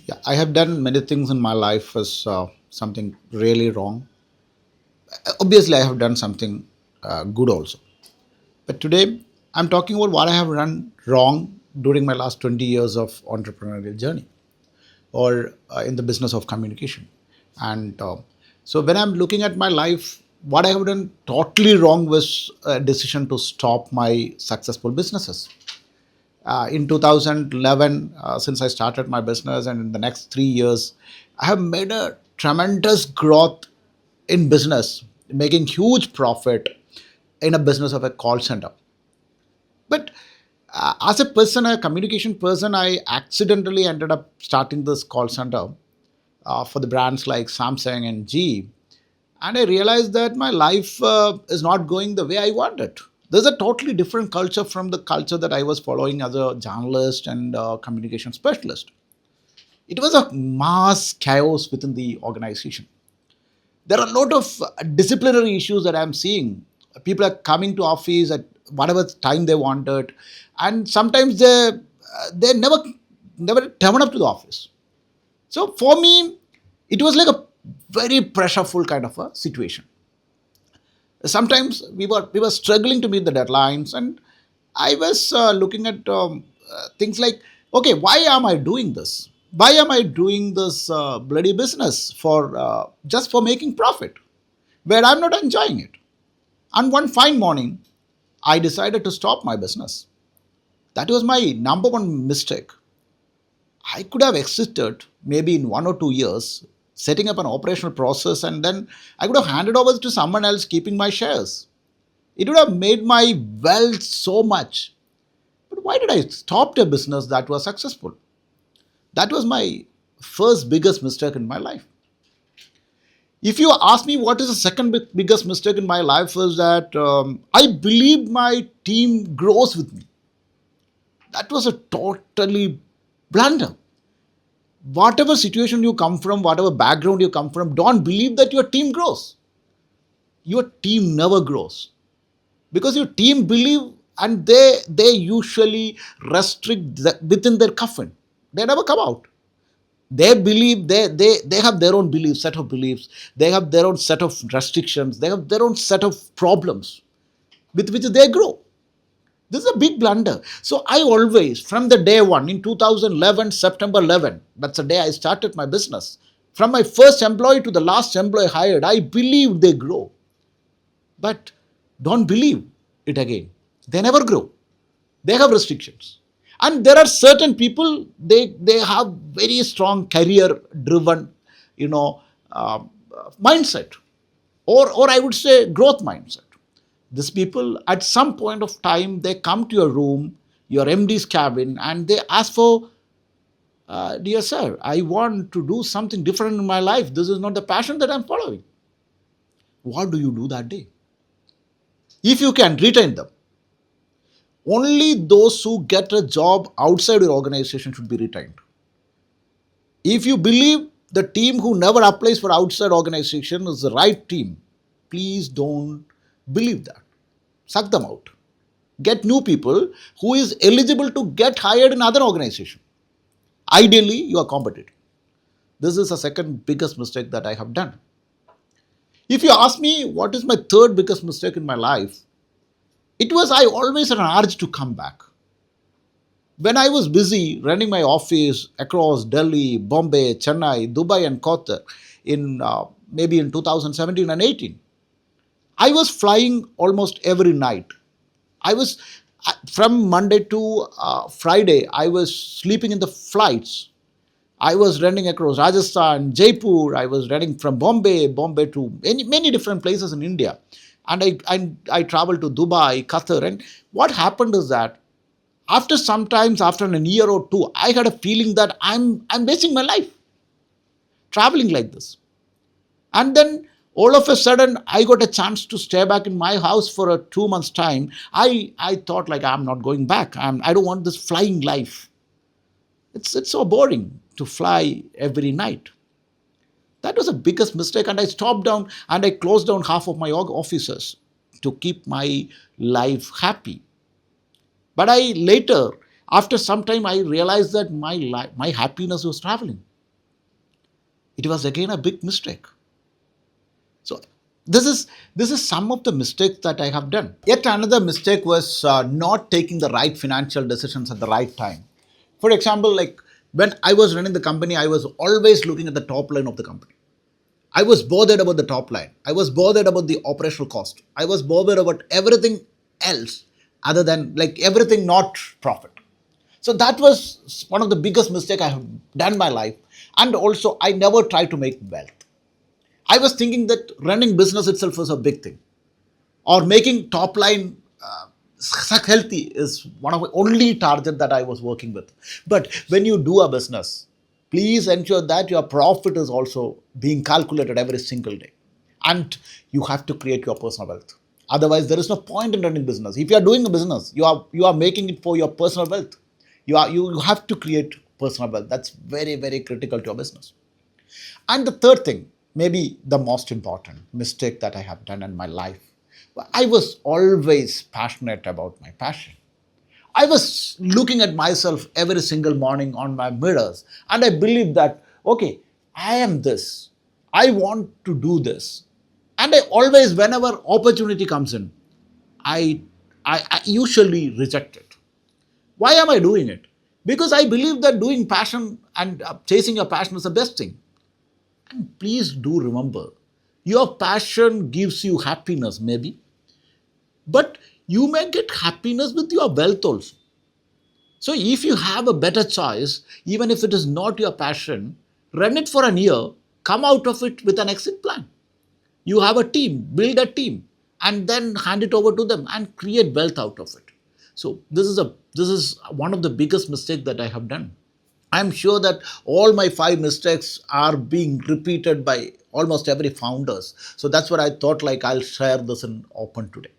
Yeah, I have done many things in my life as something really wrong. Obviously, I have done something good also. But today, I'm talking about what I have done wrong during my last 20 years of entrepreneurial journey or in the business of communication. And so, when I'm looking at my life, what I have done totally wrong was a decision to stop my successful businesses. In 2011, since I started my business, and in the next 3 years, I have made a tremendous growth in business, making huge profit in a business of a call center. But as a person, a communication person, I accidentally ended up starting this call center for the brands like Samsung and GE. And I realized that my life is not going the way I wanted. There's a totally different culture from the culture that I was following as a journalist and communication specialist. It was a mass chaos within the organization. There are a lot of disciplinary issues that I'm seeing. People are coming to office at whatever time they wanted, and sometimes they never turn up to the office. So for me, it was like a very pressureful kind of a situation. Sometimes we were struggling to meet the deadlines, and I was looking at things like, okay, why am I doing this? Why am I doing this bloody business for just for making profit, where I'm not enjoying it? And one fine morning, I decided to stop my business. That was my number one mistake. I could have existed maybe in 1 or 2 years, setting up an operational process, and then I could have handed over to someone else keeping my shares. It would have made my wealth so much. But why did I stop a business that was successful? That was my first biggest mistake in my life. If you ask me what is the second biggest mistake in my life, is that I believe my team grows with me. That was a totally blunder. Whatever situation you come from, whatever background you come from, don't believe that your team grows. Your team never grows, because your team believe, and they usually restrict within their coffin. They never come out. They believe, they have their own beliefs, set of beliefs. They have their own set of restrictions. They have their own set of problems with which they grow. This is a big blunder. So I always, from the day one in 2011, September 11, that's the day I started my business. From my first employee to the last employee hired, I believe they grow. But don't believe it again. They never grow. They have restrictions. And there are certain people, they have very strong career driven, you know, uh, mindset, or I would say growth mindset. These people, at some point of time, they come to your room, your MD's cabin, and they ask for, dear sir, I want to do something different in my life. This is not the passion that I'm following. What do you do that day? If you can retain them, only those who get a job outside your organization should be retained. If you believe the team who never applies for outside organization is the right team, please don't believe that. Suck them out. Get new people who is eligible to get hired in other organization. Ideally, you are competitive. This is the second biggest mistake that I have done. If you ask me what is my third biggest mistake in my life, it was I always had an urge to come back. When I was busy running my office across Delhi, Bombay, Chennai, Dubai, and Qatar in maybe in 2017 and 18, I was flying almost every night. I was from Monday to Friday, I was sleeping in the flights. I was running across Rajasthan, Jaipur. I was running from Bombay to many different places in India. And I traveled to Dubai, Qatar. And what happened is that after sometimes, after a year or two, I had a feeling that I'm wasting my life traveling like this. And then all of a sudden, I got a chance to stay back in my house for a 2 months time. I thought like I'm not going back. I don't want this flying life. It's so boring to fly every night. That was the biggest mistake, and I stopped down and I closed down half of my offices to keep my life happy. But I later, after some time, I realized that my happiness was traveling. It was again a big mistake. So this is some of the mistakes that I have done. Yet another mistake was not taking the right financial decisions at the right time. For example, like when I was running the company, I was always looking at the top line of the company. I was bothered about the top line. I was bothered about the operational cost. I was bothered about everything else other than like everything not profit. So that was one of the biggest mistake I have done in my life. And also I never tried to make wealth. I was thinking that running business itself was a big thing, or making top line healthy is one of the only target that I was working with. But when you do a business, please ensure that your profit is also being calculated every single day, and you have to create your personal wealth. Otherwise, there is no point in running business. If you are doing a business, you are making it for your personal wealth. You have to create personal wealth. That's very very critical to your business. And the third thing, maybe the most important mistake that I have done in my life, I was always passionate about my passion. I was looking at myself every single morning on my mirrors, and I believed that, okay, I am this. I want to do this. And I always, whenever opportunity comes in, I, I usually reject it. Why am I doing it? Because I believe that doing passion and chasing your passion is the best thing. And please do remember, your passion gives you happiness, maybe, but you may get happiness with your wealth also. So, if you have a better choice, even if it is not your passion, run it for a year, come out of it with an exit plan. You have a team, build a team, and then hand it over to them and create wealth out of it. So, this is one of the biggest mistakes that I have done. I'm sure that all my five mistakes are being repeated by almost every founders. So that's what I thought like I'll share this in open today.